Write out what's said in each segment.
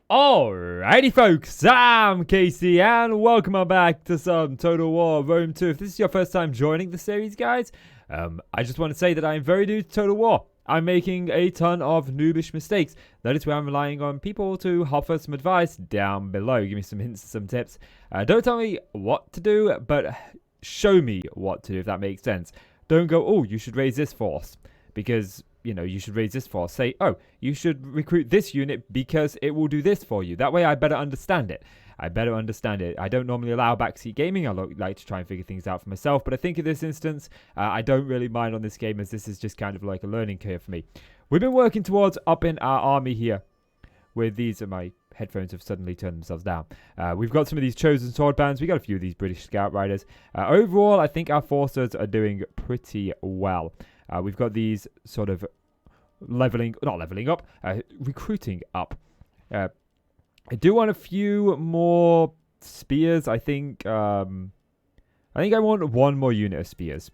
Alrighty folks, I'm Casey and welcome on back to some Total War Rome 2. If this is your first time joining the series, guys, I just want to say that I am very new to Total War. I'm making a ton of noobish mistakes. That is where I'm relying on people to offer some advice down below. Give me some hints, some tips. Don't tell me what to do, but show me what to do, if that makes sense. Don't go, oh, you should raise this force, because you know, you should raise this force. Say, oh, you should recruit this unit because it will do this for you. That way I better understand it. I don't normally allow backseat gaming. I like to try and figure things out for myself. But I think in this instance, I don't really mind on this game, as this is just kind of like a learning curve for me. We've been working towards upping our army here. With these, my headphones have suddenly turned themselves down. We've got some of these chosen sword bands. We got a few of these British scout riders. Overall, I think our forces are doing pretty well. We've got these sort of recruiting up. I do want a few more spears. I think I want one more unit of spears.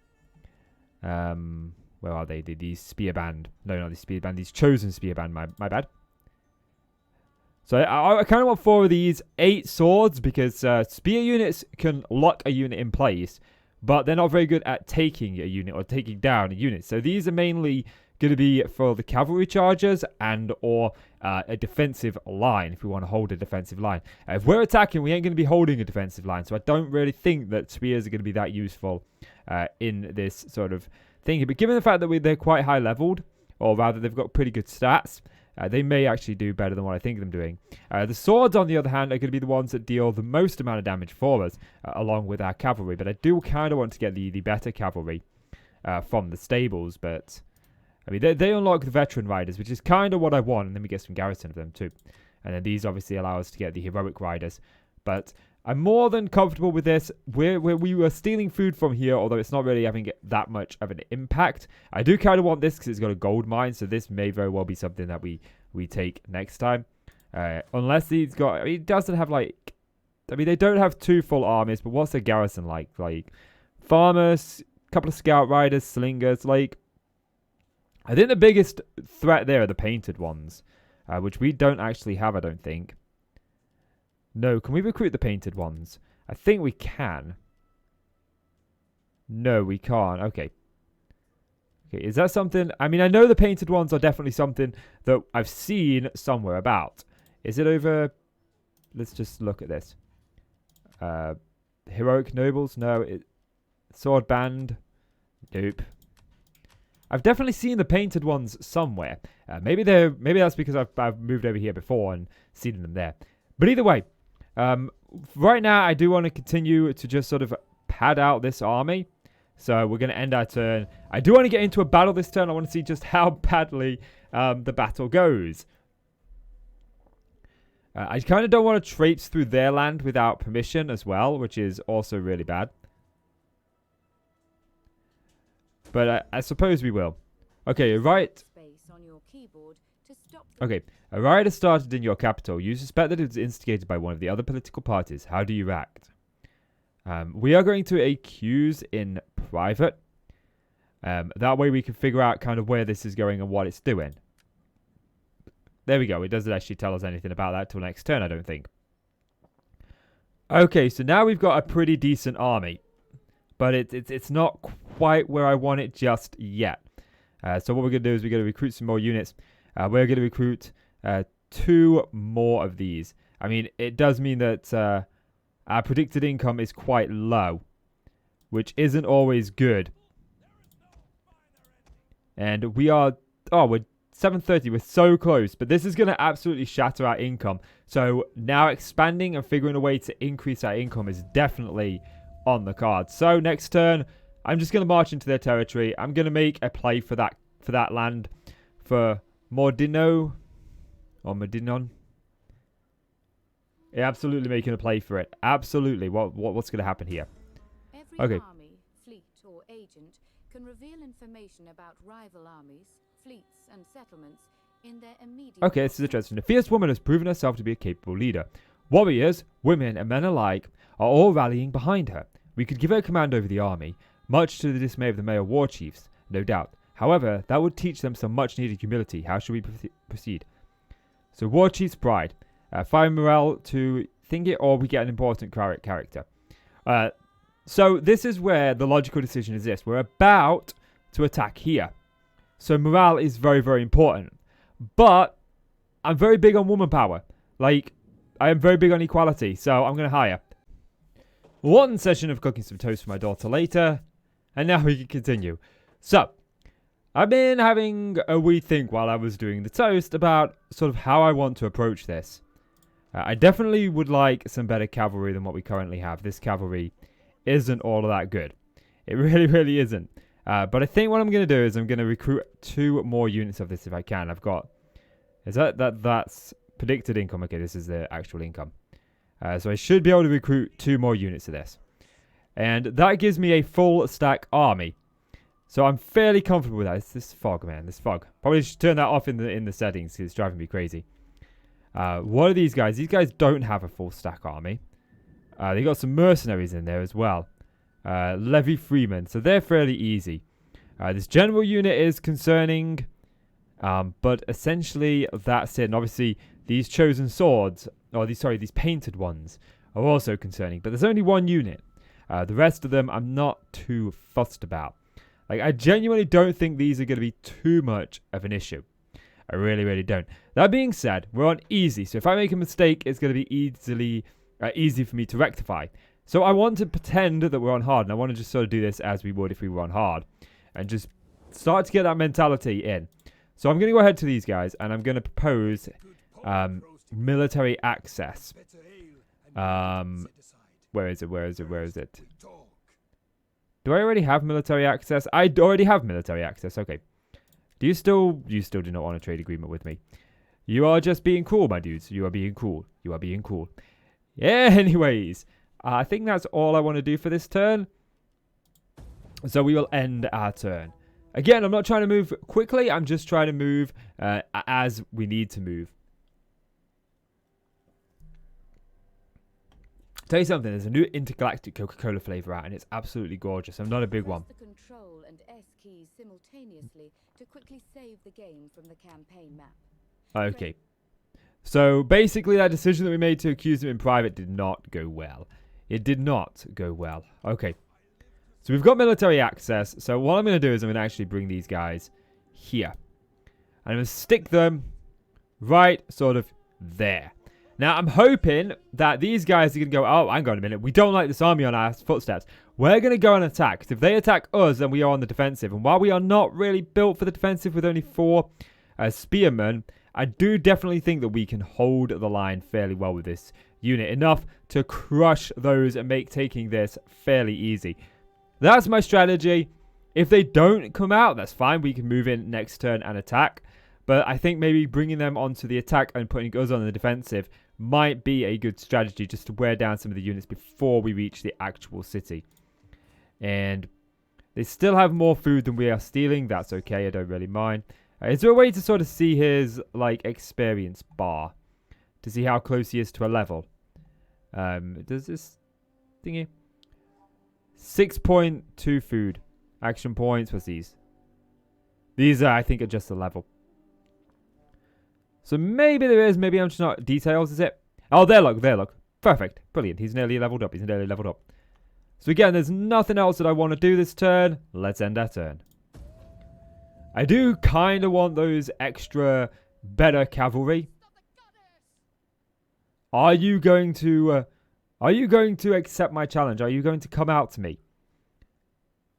Where are they? These spear band. No, not these spear band. These chosen spear band. My bad. So I kind of want 4 of these 8 swords, because spear units can lock a unit in place, but they're not very good at taking a unit or taking down a unit. So these are mainly going to be for the cavalry chargers and or a defensive line, if we want to hold a defensive line. If we're attacking, we ain't going to be holding a defensive line. So I don't really think that spears are going to be that useful in this sort of thing. But given the fact that they're quite high leveled, or rather they've got pretty good stats, they may actually do better than what I think them doing. The swords, on the other hand, are going to be the ones that deal the most amount of damage for us, along with our cavalry. But I do kind of want to get the better cavalry from the stables. But I mean, they unlock the veteran riders, which is kind of what I want. And then we get some garrison of them too. And then these obviously allow us to get the heroic riders. But I'm more than comfortable with this. We were stealing food from here, although it's not really having that much of an impact. I do kind of want this because it's got a gold mine, so this may very well be something that we take next time. Unless he's got... I mean, it doesn't have, like... I mean, they don't have 2 full armies, but what's their garrison like? Like, farmers, a couple of scout riders, slingers, like... I think the biggest threat there are the painted ones, which we don't actually have, I don't think. No, can we recruit the painted ones? I think we can. No, we can't. Okay. Okay, is that something... I mean, I know the painted ones are definitely something that I've seen somewhere about. Is it over... Let's just look at this. Heroic nobles? No. Sword band? Nope. I've definitely seen the painted ones somewhere. Maybe that's because I've moved over here before and seen them there. But either way... right now, I do want to continue to just sort of pad out this army. So we're going to end our turn. I do want to get into a battle this turn. I want to see just how badly the battle goes. I kind of don't want to traipse through their land without permission as well, which is also really bad. But I suppose we will. Okay, right. Okay, a riot has started in your capital. You suspect that it was instigated by one of the other political parties. How do you act? We are going to accuse in private. That way we can figure out kind of where this is going and what it's doing. There we go. It doesn't actually tell us anything about that till next turn, I don't think. Okay, so now we've got a pretty decent army. But it's not quite where I want it just yet. So what we're going to do is we're going to recruit some more units. We're going to recruit 2 more of these. I mean, it does mean that our predicted income is quite low, which isn't always good. And we are... Oh, we're 730. We're so close. But this is going to absolutely shatter our income. So now expanding and figuring a way to increase our income is definitely on the card. So next turn, I'm just going to march into their territory. I'm going to make a play for that land for Mordino or Medinon. Yeah, absolutely making a play for it. Absolutely. What's going to happen here? Every army, fleet, or agent can reveal information about rival armies, fleets, and settlements in their immediate... Okay, this is interesting. A fierce woman has proven herself to be a capable leader. Warriors, women, and men alike are all rallying behind her. We could give her command over the army, much to the dismay of the male war chiefs, no doubt. However, that would teach them some much-needed humility. How should we proceed? So, war chief's bride. 5 morale to think it, or we get an important character. So this is where the logical decision is this. We're about to attack here. So morale is very, very important. But I'm very big on woman power. Like, I am very big on equality, so I'm going to hire. One session of cooking some toast for my daughter later, and now we can continue. So, I've been having a wee think while I was doing the toast about sort of how I want to approach this. I definitely would like some better cavalry than what we currently have. This cavalry isn't all of that good. It really, really isn't. But I think what I'm going to do is I'm going to recruit 2 more units of this if I can. I've got... That's predicted income. Okay, this is the actual income. So I should be able to recruit 2 more units of this. And that gives me a full stack army. So I'm fairly comfortable with that. It's this fog, man. This fog. Probably should turn that off in the settings because it's driving me crazy. What are these guys? These guys don't have a full stack army. They got some mercenaries in there as well. Levy freemen. So they're fairly easy. This general unit is concerning. But essentially that's it. And obviously these chosen swords, or these painted ones, are also concerning. But there's only 1 unit. The rest of them I'm not too fussed about. Like, I genuinely don't think these are going to be too much of an issue. I really, really don't. That being said, we're on easy. So if I make a mistake, it's going to be easy for me to rectify. So I want to pretend that we're on hard. And I want to just sort of do this as we would if we were on hard. And just start to get that mentality in. So I'm going to go ahead to these guys. And I'm going to propose military access. Where is it? Do I already have military access? I already have military access. Okay. You still do not want a trade agreement with me. You are just being cool, my dudes. You are being cool. Yeah, anyways. I think that's all I want to do for this turn. So we will end our turn. Again, I'm not trying to move quickly. I'm just trying to move as we need to move. Tell you something, there's a new intergalactic Coca-Cola flavor out, and it's absolutely gorgeous. I'm not a big one. Press the Control and S keys simultaneously to quickly save the game from the campaign map. Okay. So basically that decision that we made to accuse him in private did not go well. It did not go well. Okay. So we've got military access. So what I'm going to do is I'm going to actually bring these guys here. I'm going to stick them right sort of there. Now, I'm hoping that these guys are going to go, oh, hang on a minute. We don't like this army on our footsteps. We're going to go and attack. Because if they attack us, then we are on the defensive. And while we are not really built for the defensive with only 4 spearmen, I do definitely think that we can hold the line fairly well with this unit. Enough to crush those and make taking this fairly easy. That's my strategy. If they don't come out, that's fine. We can move in next turn and attack. But I think maybe bringing them onto the attack and putting us on the defensive might be a good strategy just to wear down some of the units before we reach the actual city. And they still have more food than we are stealing. That's okay. I don't really mind. Is there a way to sort of see his, like, experience bar? To see how close he is to a level? Does this thingy? 6.2 food. Action points. What's these? These are, I think, are just a level. So maybe there is. Maybe I'm just not. Details, is it? Oh, there, look. Perfect. Brilliant. He's nearly leveled up. So again, there's nothing else that I want to do this turn. Let's end our turn. I do kind of want those extra better cavalry. Are you going to accept my challenge? Are you going to come out to me?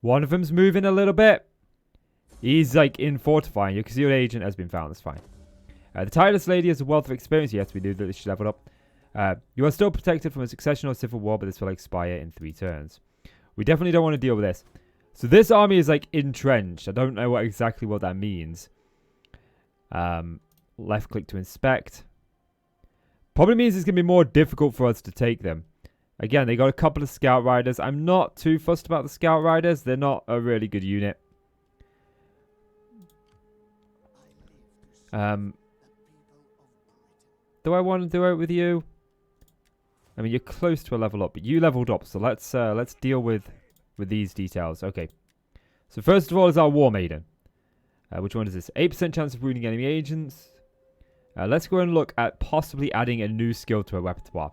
One of them's moving a little bit. He's like in fortifying. You can see your agent has been found. That's fine. The tireless lady has a wealth of experience. Yes, we knew that she leveled up. You are still protected from a succession or civil war, but this will expire in 3 turns. We definitely don't want to deal with this. So this army is like entrenched. I don't know exactly what that means. Left click to inspect. Probably means it's going to be more difficult for us to take them. Again, they got a couple of scout riders. I'm not too fussed about the scout riders. They're not a really good unit. Do I want to do it with you? I mean, you're close to a level up, but you leveled up. So let's deal with these details. Okay. So first of all is our War Maiden. Which one is this? 8% chance of wounding enemy agents. Let's go and look at possibly adding a new skill to a repertoire.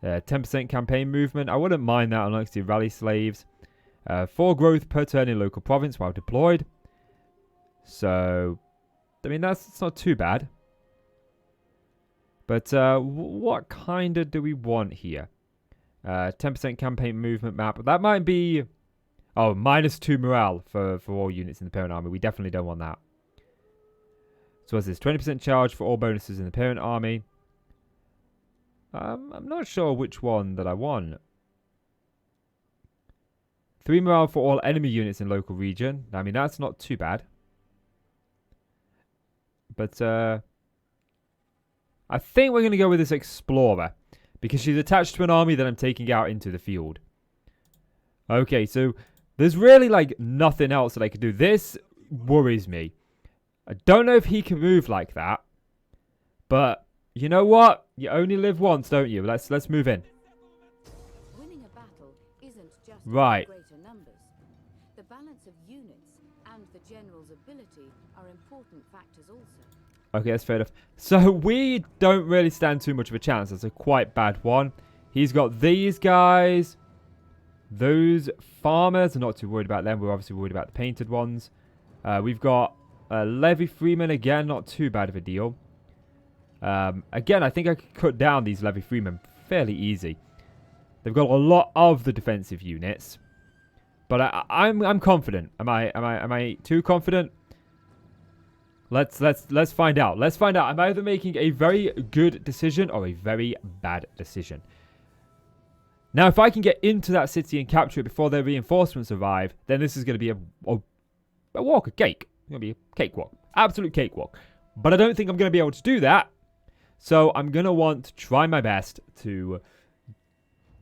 10% campaign movement. I wouldn't mind that unless you rally slaves. 4 growth per turn in local province while deployed. So, I mean, that's not too bad. But what kind of do we want here? 10% campaign movement map. That might be... Oh, -2 morale for all units in the parent army. We definitely don't want that. So what's this? 20% charge for all bonuses in the parent army. I'm not sure which one that I want. 3 morale for all enemy units in local region. I mean, that's not too bad. But I think we're going to go with this explorer. Because she's attached to an army that I'm taking out into the field. Okay, so there's really like nothing else that I could do. This worries me. I don't know if he can move like that. But you know what? You only live once, don't you? Let's move in. Winning a battle isn't just Right. greater numbers. The balance of units and the general's ability are important factors also. Okay, that's fair enough. So we don't really stand too much of a chance. That's a quite bad one. He's got these guys. Those farmers. I'm not too worried about them. We're obviously worried about the painted ones. We've got Levy Freeman again. Not too bad of a deal. Again, I think I could cut down these Levy Freeman fairly easy. They've got a lot of the defensive units. But I'm confident. Am I too confident? Let's find out. Let's find out. I'm either making a very good decision or a very bad decision. Now, if I can get into that city and capture it before their reinforcements arrive, then this is going to be a walk of cake. It's going to be a cakewalk. Absolute cakewalk. But I don't think I'm going to be able to do that. So I'm going to want to try my best to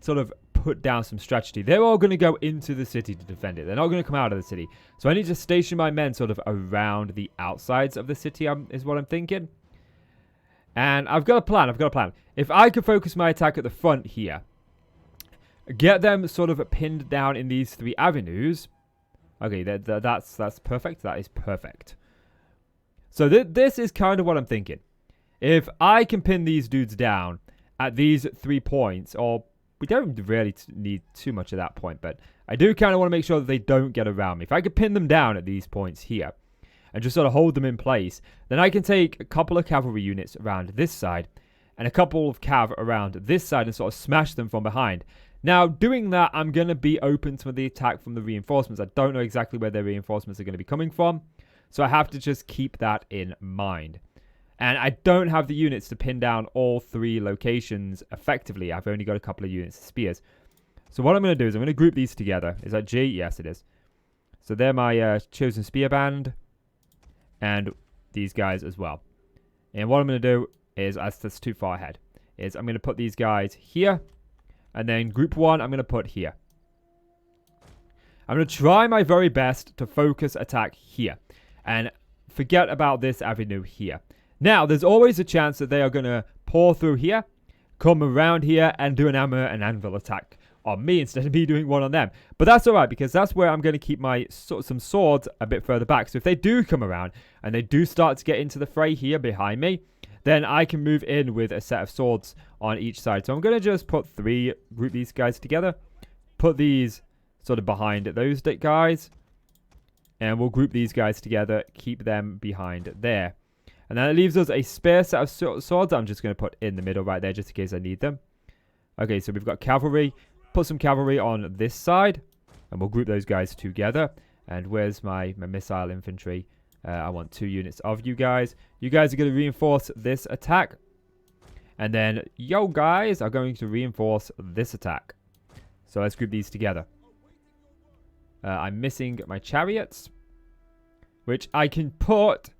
sort of put down some strategy. They're all going to go into the city to defend it. They're not going to come out of the city. So I need to station my men sort of around the outsides of the city, is what I'm thinking. And I've got a plan. If I could focus my attack at the front here, get them sort of pinned down in these 3 avenues. Okay, that's perfect. That is perfect. So this is kind of what I'm thinking. If I can pin these dudes down at these 3 points, or we don't really need too much at that point, but I do kind of want to make sure that they don't get around me. If I could pin them down at these points here and just sort of hold them in place, then I can take a couple of cavalry units around this side and a couple of cav around this side and sort of smash them from behind. Now, doing that, I'm going to be open to the attack from the reinforcements. I don't know exactly where their reinforcements are going to be coming from, so I have to just keep that in mind. And I don't have the units to pin down all 3 locations effectively. I've only got a couple of units of spears. So what I'm going to do is I'm going to group these together. Is that G? Yes, it is. So they're my chosen spear band. And these guys as well. And what I'm going to do is, that's too far ahead, is I'm going to put these guys here. And then group 1, I'm going to put here. I'm going to try my very best to focus attack here. And forget about this avenue here. Now, there's always a chance that they are going to pour through here, come around here, and do an hammer and anvil attack on me instead of me doing one on them. But that's alright, because that's where I'm going to keep my some swords a bit further back. So if they do come around, and they do start to get into the fray here behind me, then I can move in with a set of swords on each side. So I'm going to just put 3, group these guys together, put these sort of behind those guys, and we'll group these guys together, keep them behind there. And then it leaves us a spare set of swords that I'm just going to put in the middle right there just in case I need them. Okay, so we've got cavalry. Put some cavalry on this side. And we'll group those guys together. And where's my missile infantry? I want 2 units of you guys. You guys are going to reinforce this attack. And then yo guys are going to reinforce this attack. So let's group these together. I'm missing my chariots. Which I can put...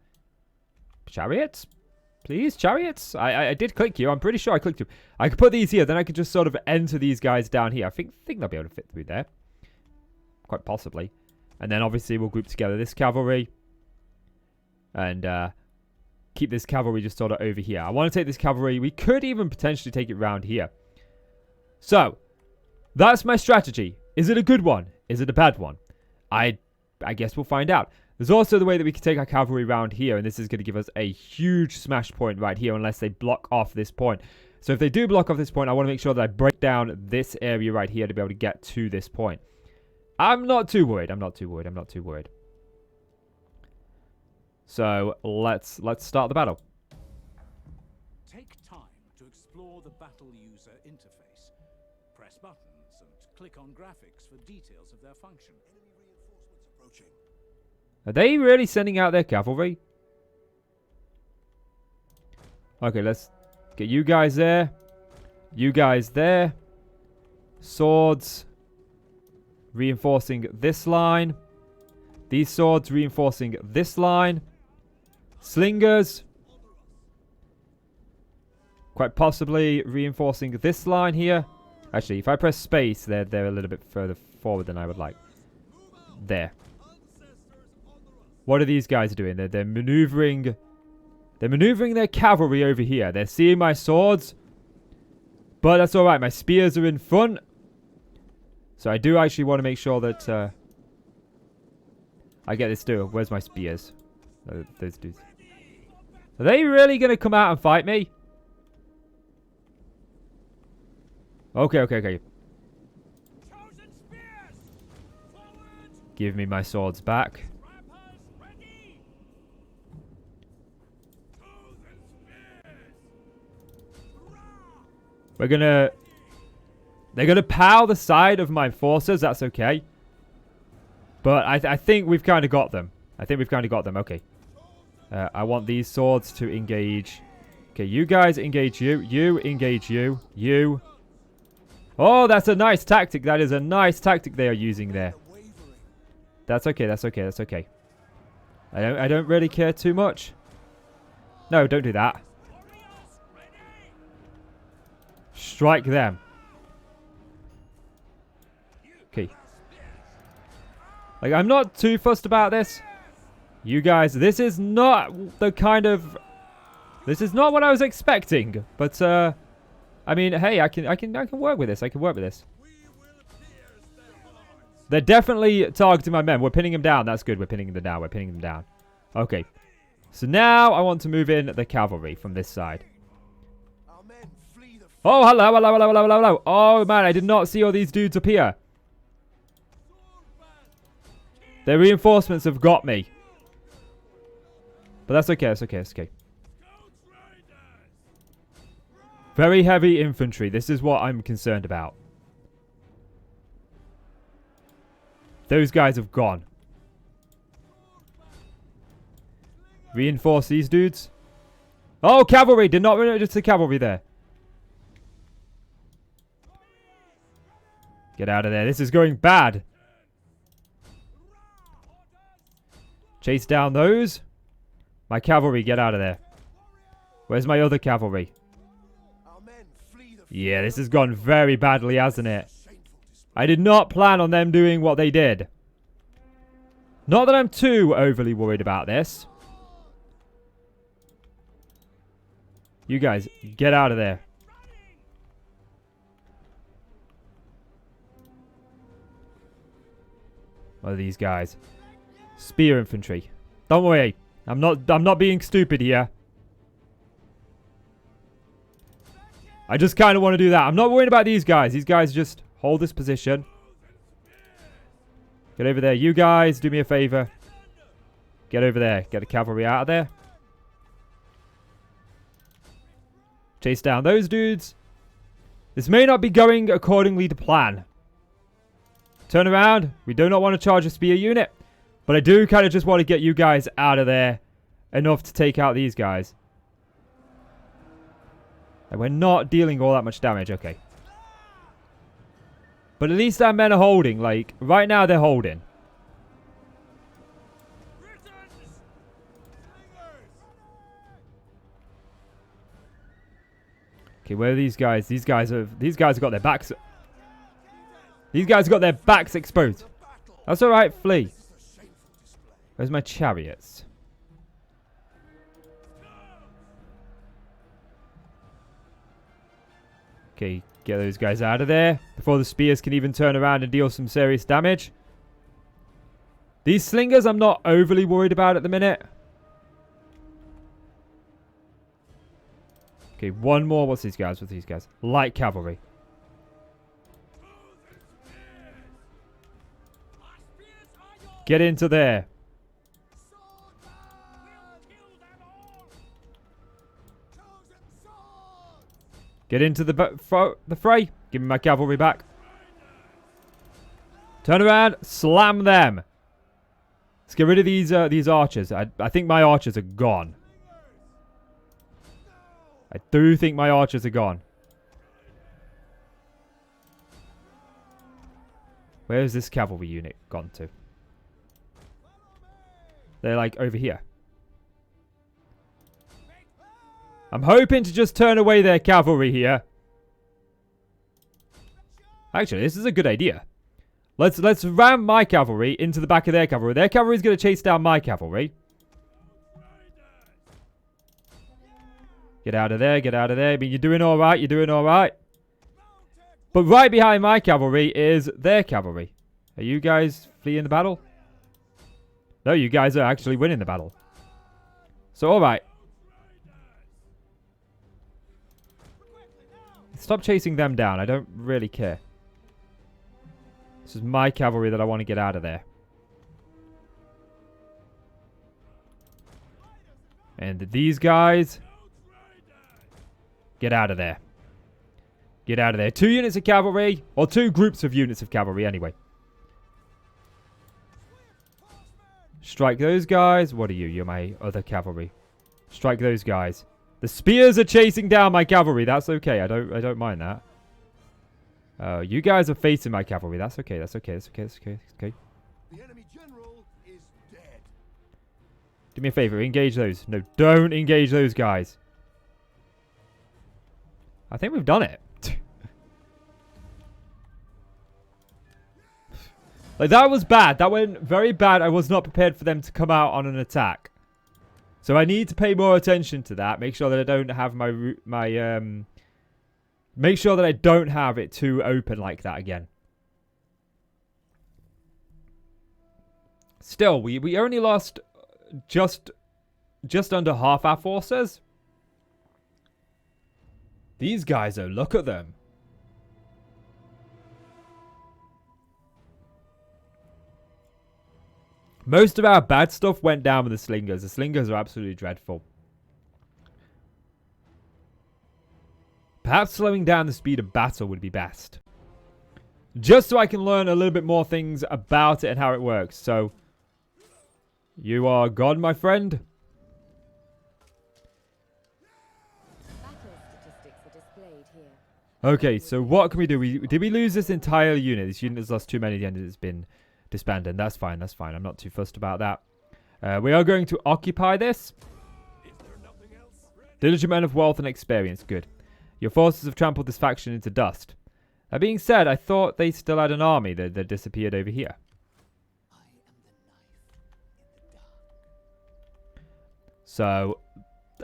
Chariots? Please, chariots? I did click you. I'm pretty sure I clicked you. I could put these here. Then I could just sort of enter these guys down here. I think they'll be able to fit through there. Quite possibly. And then obviously we'll group together this cavalry. And keep this cavalry just sort of over here. I want to take this cavalry. We could even potentially take it round here. So, that's my strategy. Is it a good one? Is it a bad one? I guess we'll find out. There's also the way that we can take our cavalry around here, and this is going to give us a huge smash point right here unless they block off this point. So if they do block off this point, I want to make sure that I break down this area right here to be able to get to this point. I'm not too worried. I'm not too worried. I'm not too worried. So let's start the battle. Take time to explore the battle user interface. Press buttons and click on graphics for details of their function. Enemy reinforcements approaching. Are they really sending out their cavalry? Okay, let's get you guys there. You guys there. Swords reinforcing this line. These swords reinforcing this line. Slingers quite possibly reinforcing this line here. Actually, if I press space, they're a little bit further forward than I would like. There. What are these guys doing? They're maneuvering. They're maneuvering their cavalry over here. They're seeing my swords. But that's alright. My spears are in front. So I do actually want to make sure that I get this too. Where's my spears? Those dudes. Are they really going to come out and fight me? Okay. Give me my swords back. They're gonna pow the side of my forces. That's okay. But I think we've kind of got them. Okay. I want these swords to engage. Okay, you guys engage you. You engage you. You. Oh, that's a nice tactic. That is a nice tactic they are using there. That's okay. I don't really care too much. No, don't do that. Strike them. Okay. Like, I'm not too fussed about this. You guys, this is not the kind of... This is not what I was expecting. But, I mean, hey, I can work with this. I can work with this. They're definitely targeting my men. We're pinning them down. That's good. We're pinning them down. Okay. So now I want to move in the cavalry from this side. Oh, hello. Oh, man, I did not see all these dudes up here. Their reinforcements have got me. But that's okay. Very heavy infantry. This is what I'm concerned about. Those guys have gone. Reinforce these dudes. Oh, cavalry. Did not notice the cavalry there. Get out of there. This is going bad. Chase down those. My cavalry, get out of there. Where's my other cavalry? Yeah, this has gone very badly, hasn't it? I did not plan on them doing what they did. Not that I'm too overly worried about this. You guys, get out of there. What are these guys? Spear infantry. Don't worry. I'm not being stupid here. I just kind of want to do that. I'm not worried about these guys. These guys just hold this position. Get over there. You guys, do me a favor. Get over there. Get the cavalry out of there. Chase down those dudes. This may not be going accordingly to plan. Turn around. We do not want to charge a spear unit. But I do kind of just want to get you guys out of there. Enough to take out these guys. And we're not dealing all that much damage. Okay. But at least our men are holding. Like, right now they're holding. Okay, where are these guys? These guys have got their backs. These guys have got their backs exposed. That's alright, flee. Where's my chariots? Okay, get those guys out of there before the spears can even turn around and deal some serious damage. These slingers I'm not overly worried about at the minute. Okay, one more. What's these guys? What's these guys? Light cavalry. Get into there. Get into the fray. Give me my cavalry back. Turn around. Slam them. Let's get rid of these archers. I think my archers are gone. I do think my archers are gone. Where's this cavalry unit gone to? They're like over here. I'm hoping to just turn away their cavalry here. Actually, this is a good idea. Let's ram my cavalry into the back of their cavalry. Their cavalry is going to chase down my cavalry. Get out of there, get out of there. I mean, you're doing all right, you're doing all right. But right behind my cavalry is their cavalry. Are you guys fleeing the battle? No, you guys are actually winning the battle. So, all right. Stop chasing them down. I don't really care. This is my cavalry that I want to get out of there. And these guys... Get out of there. Get out of there. 2 units of cavalry. Or 2 groups of units of cavalry, anyway. Strike those guys. What are you? You're my other cavalry. Strike those guys. The spears are chasing down my cavalry. That's okay. I don't mind that. You guys are facing my cavalry. That's okay. That's okay. That's okay. That's okay. That's okay. The enemy general is dead. Do me a favor. Engage those. No, don't engage those guys. I think we've done it. Like, that was bad. That went very bad. I was not prepared for them to come out on an attack. So I need to pay more attention to that. Make sure that I don't have make sure that I don't have it too open like that again. Still, we only lost just under half our forces. These guys, though, look at them. Most of our bad stuff went down with the slingers. The slingers are absolutely dreadful. Perhaps slowing down the speed of battle would be best. Just so I can learn a little bit more things about it and how it works. So, you are gone, my friend. Okay, so what can we do? Did we lose this entire unit? This unit has lost too many. The end has been disbanded. That's fine. That's fine. I'm not too fussed about that. We are going to occupy this. Diligent men of wealth and experience. Good. Your forces have trampled this faction into dust. That being said, I thought they still had an army that disappeared over here. So,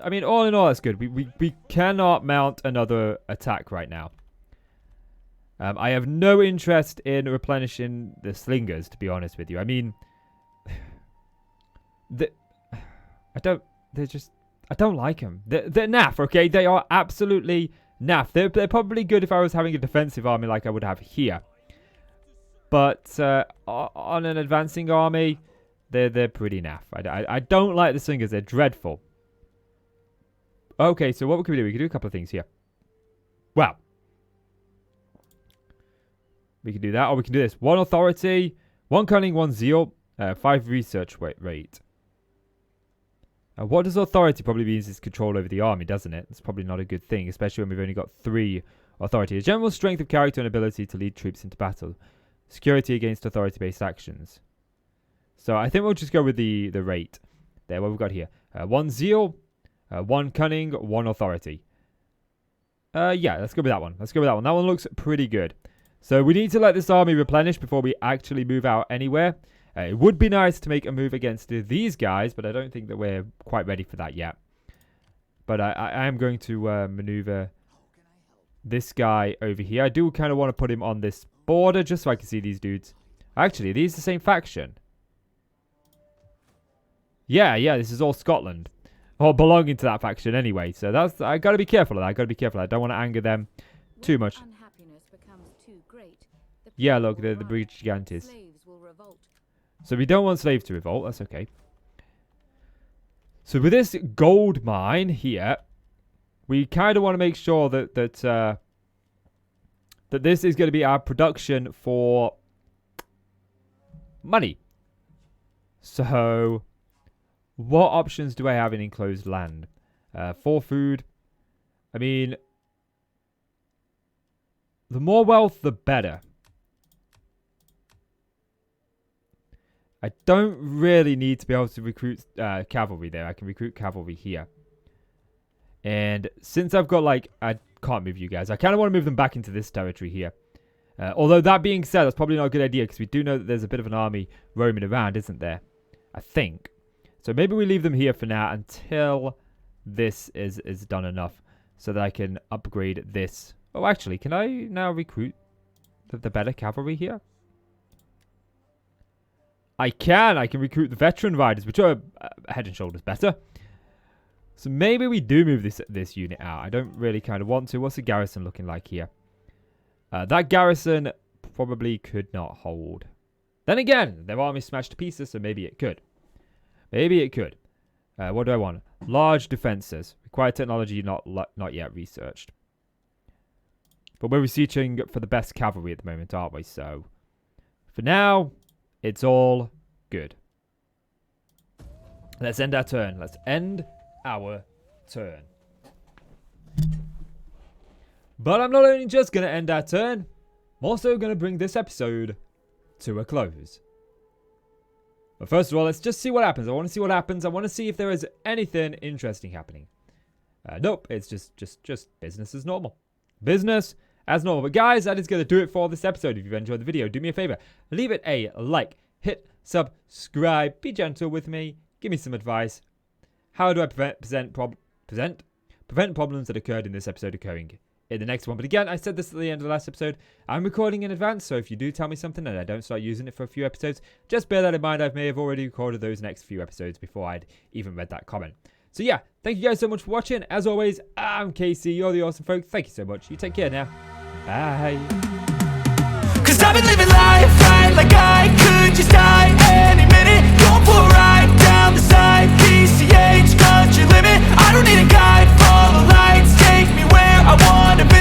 I mean, all in all, that's good. We cannot mount another attack right now. I have no interest in replenishing the slingers, to be honest with you. I mean, I don't like them. They're naff, okay? They are absolutely naff. They're probably good if I was having a defensive army like I would have here. But on an advancing army, they're pretty naff. I don't like the slingers. They're dreadful. Okay, so what can we do? We can do a couple of things here. Well, we can do that, or we can do this. 1 authority, 1 cunning, 1 zeal, 5 research rate. What does authority probably means is control over the army, doesn't it? It's probably not a good thing, especially when we've only got 3 authority. A general strength of character and ability to lead troops into battle. Security against authority-based actions. So I think we'll just go with the rate. There, what we've got here. 1 zeal, 1 cunning, 1 authority. Yeah, let's go with that one. Let's go with that one. That one looks pretty good. So we need to let this army replenish before we actually move out anywhere. It would be nice to make a move against these guys, but I don't think that we're quite ready for that yet. But I am going to maneuver this guy over here. I do kind of want to put him on this border just so I can see these dudes. Actually, are these the same faction? Yeah, this is all Scotland. Or belonging to that faction anyway. So that's, I gotta be careful of that. I don't want to anger them too much. Yeah, look, the breach gigantes. So we don't want slaves to revolt. That's okay. So with this gold mine here, we kind of want to make sure that that this is going to be our production for money. So what options do I have in enclosed land? For food, I mean, the more wealth, the better. I don't really need to be able to recruit cavalry there. I can recruit cavalry here. And since I've got, like, I can't move you guys. I kind of want to move them back into this territory here. Although that being said, that's probably not a good idea because we do know that there's a bit of an army roaming around, isn't there? I think. So maybe we leave them here for now until this is done enough so that I can upgrade this. Oh, actually, can I now recruit the better cavalry here? I can recruit the veteran riders, which are head and shoulders better. So maybe we do move this unit out. I don't really kind of want to. What's the garrison looking like here? That garrison probably could not hold. Then again, their army smashed to pieces, so maybe it could. Maybe it could. What do I want? Large defenses. Required technology not yet researched. But we're researching for the best cavalry at the moment, aren't we? So, for now, it's all good. Let's end our turn. Let's end our turn. But I'm not only just going to end our turn, I'm also going to bring this episode to a close. But first of all, let's just see what happens. I want to see what happens. I want to see if there is anything interesting happening. Nope, it's just business as normal. Business as normal. But guys, that is going to do it for this episode. If you've enjoyed the video, do me a favor. Leave it a like. Hit subscribe. Be gentle with me. Give me some advice. How do I prevent problems that occurred in this episode occurring in the next one? But again, I said this at the end of the last episode. I'm recording in advance, so if you do tell me something and I don't start using it for a few episodes, just bear that in mind. I may have already recorded those next few episodes before I'd even read that comment. So yeah, thank you guys so much for watching. As always, I'm Casey. You're the awesome folk. Thank you so much. You take care now. Bye. 'Cause I've been living life right like I could just die any minute. Going for a ride down the side, PCH, country limit. I don't need a guide, follow lights, take me where I wanna be.